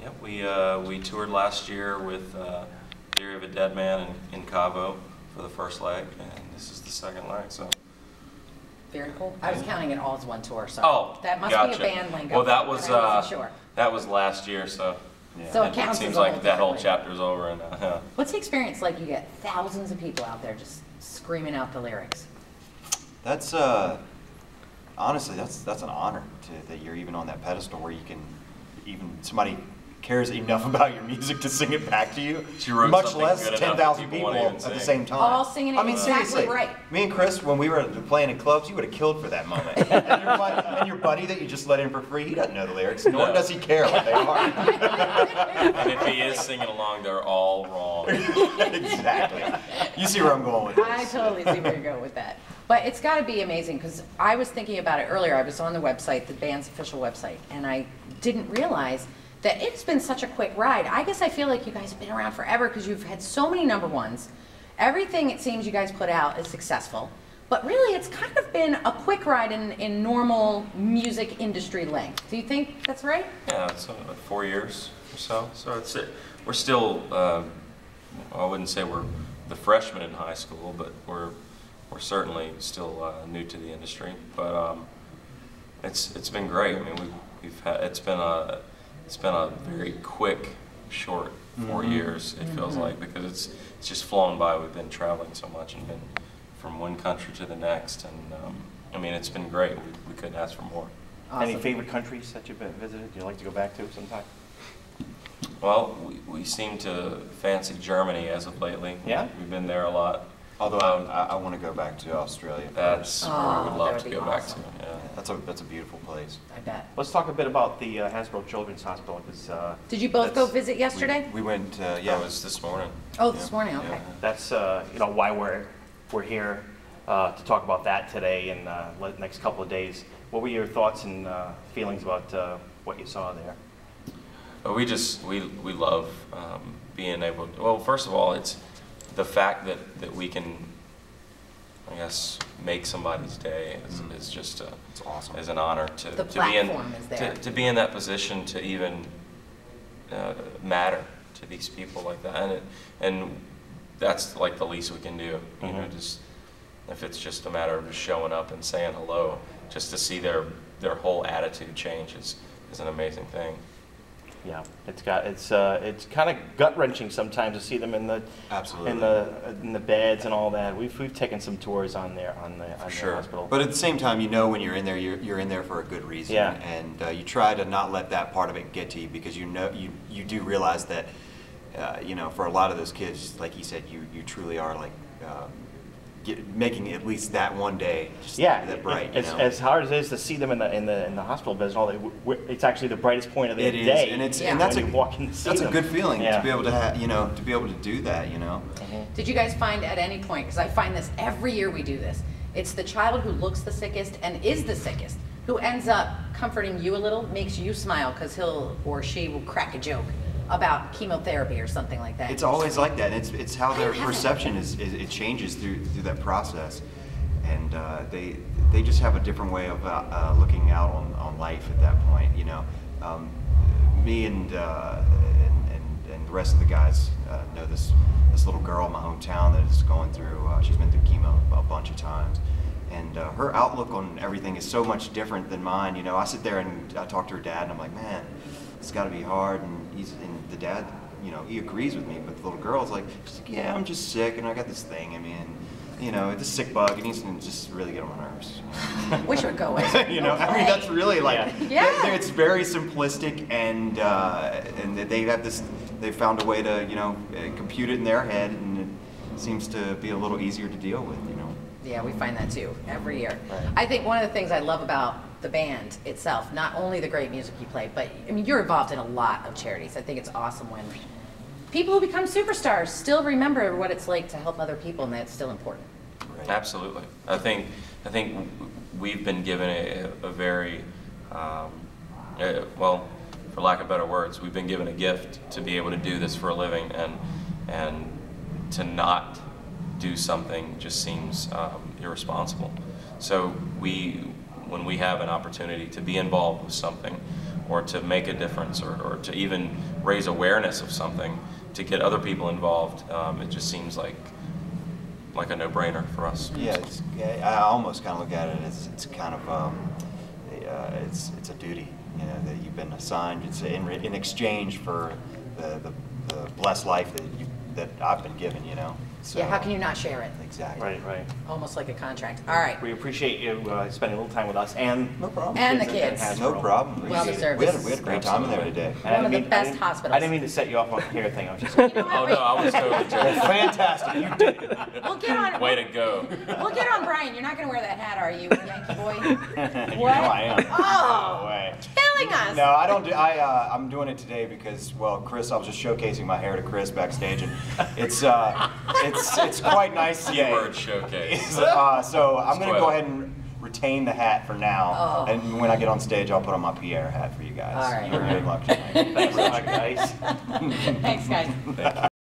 Yep, we toured last year with Theory of a Dead Man in Cabo for the first leg, and this is the second leg. So very cool. I was counting it all as one tour, so that must gotcha. be a band lingo. Well, that was sure. that was last year, so yeah. So it counts. It seems like that whole chapter's over. And what's the experience like? You get thousands of people out there just screaming out the lyrics. That's honestly, that's an honor that you're even on that pedestal where you can somebody cares enough about your music to sing it back to you, much less 10,000 people at the same time. All singing it exactly seriously, right. Me and Chris, when we were playing in clubs, you would have killed for that moment. And your buddy that you just let in for free, he doesn't know the lyrics, nor does he care what they are. And if he is singing along, they're all wrong. Exactly. You see where I'm going with this. I totally see where you're going with that. But it's got to be amazing, because I was thinking about it earlier. I was on the website, the band's official website, and I didn't realize that it's been such a quick ride. I guess I feel like you guys have been around forever because you've had so many #1s. Everything it seems you guys put out is successful. But really, it's kind of been a quick ride in normal music industry length. Do you think that's right? Yeah, it's 4 years or so. So we're still, I wouldn't say we're the freshmen in high school, but we're certainly still new to the industry. But it's been great. I mean, it's been a very quick, short 4 years, it feels like, because it's just flown by. We've been traveling so much and been from one country to the next, and I mean, it's been great. We couldn't ask for more. Awesome. Any favorite countries that you've visited you'd like to go back to sometime? Well, we seem to fancy Germany as of lately. Yeah? We've been there a lot. Although I want to go back to Australia. That's where I would love to go back to. Yeah. That's a beautiful place. I bet. Let's talk a bit about the Hasbro Children's Hospital. Did you both go visit yesterday? We went. Yeah, it was this morning. Oh, this morning. Okay. Yeah. That's why we're here to talk about that today and the next couple of days. What were your thoughts and feelings about what you saw there? We love being able to, well, first of all, it's the fact that we can, I guess, make somebody's day is just it's awesome. Is an honor to be in that position to even matter to these people like that, and that's like the least we can do. You know, just if it's just a matter of just showing up and saying hello, just to see their whole attitude change is an amazing thing. Yeah, it's kind of gut wrenching sometimes to see them in the in the beds and all that. We've taken some tours on the hospital. But at the same time, you know, when you're in there, you're in there for a good reason. Yeah. And you try to not let that part of it get to you, because you know you do realize that you know, for a lot of those kids, like you said, you truly are like. Making at least that one day just that bright. As hard as it is to see them in the hospital beds and all that, it's actually the brightest point of the day. And that's a good feeling to be able to to be able to do that. You know. Did you guys find at any point? Because I find this every year we do this. It's the child who looks the sickest and is the sickest who ends up comforting you a little, makes you smile because he'll or she will crack a joke about chemotherapy or something like that. It's always like that. It's how their perception it changes through that process, and they just have a different way of looking out on life at that point. You know, me and the rest of the guys know this little girl in my hometown that is going through. She's been through chemo a bunch of times. And her outlook on everything is so much different than mine. You know, I sit there and I talk to her dad, and I'm like, man, it's got to be hard. And the dad, you know, he agrees with me, but the little girl's like, she's like, yeah, I'm just sick, and I got this thing. I mean, you know, this sick bug, it needs to just really get on my nerves. Wish it would go away. You know, I mean, that's really like, it's very simplistic, and they have this, they found a way to, you know, compute it in their head, and it seems to be a little easier to deal with, you know. Yeah, we find that too every year. Right. I think one of the things I love about the band itself, not only the great music you play, but I mean, you're involved in a lot of charities. I think it's awesome when people who become superstars still remember what it's like to help other people, and that's still important. Right. Absolutely. I think we've been given a very well, for lack of better words, we've been given a gift to be able to do this for a living, and to not do something just seems irresponsible. So when we have an opportunity to be involved with something, or to make a difference, or to even raise awareness of something, to get other people involved. It just seems like a no-brainer for us. Yeah, I almost kind of look at it as it's kind of it's a duty, you know, that you've been assigned. It's in exchange for the blessed life that I've been given, you know. So, Yeah, how can you not share it? Exactly. Right. Almost like a contract. All right. We appreciate you spending a little time with us and No problem. And the kids kids. No problem. Well We deserved. had a great time in there today. And I One of didn't the mean- I best didn't- hospitals. I didn't mean to set you off on the hair thing. I was just. You know what? Oh no, I was totally joking. Fantastic. You did it. We'll get on. Way to go. We'll get on Brian. You're not going to wear that hat, are you, Yankee boy? You What? know I am. Oh. No way. Killing us. No, I don't do. I'm doing it today because, well, Chris. I was just showcasing my hair to Chris backstage, and it's quite nice today. Keyword showcase. So I'm going to go Spoil. ahead and retain the hat for now, Oh. and when I get on stage, I'll put on my Pierre hat for you guys. All right. Good luck tonight. Thanks a lot, guys. Thanks, guys.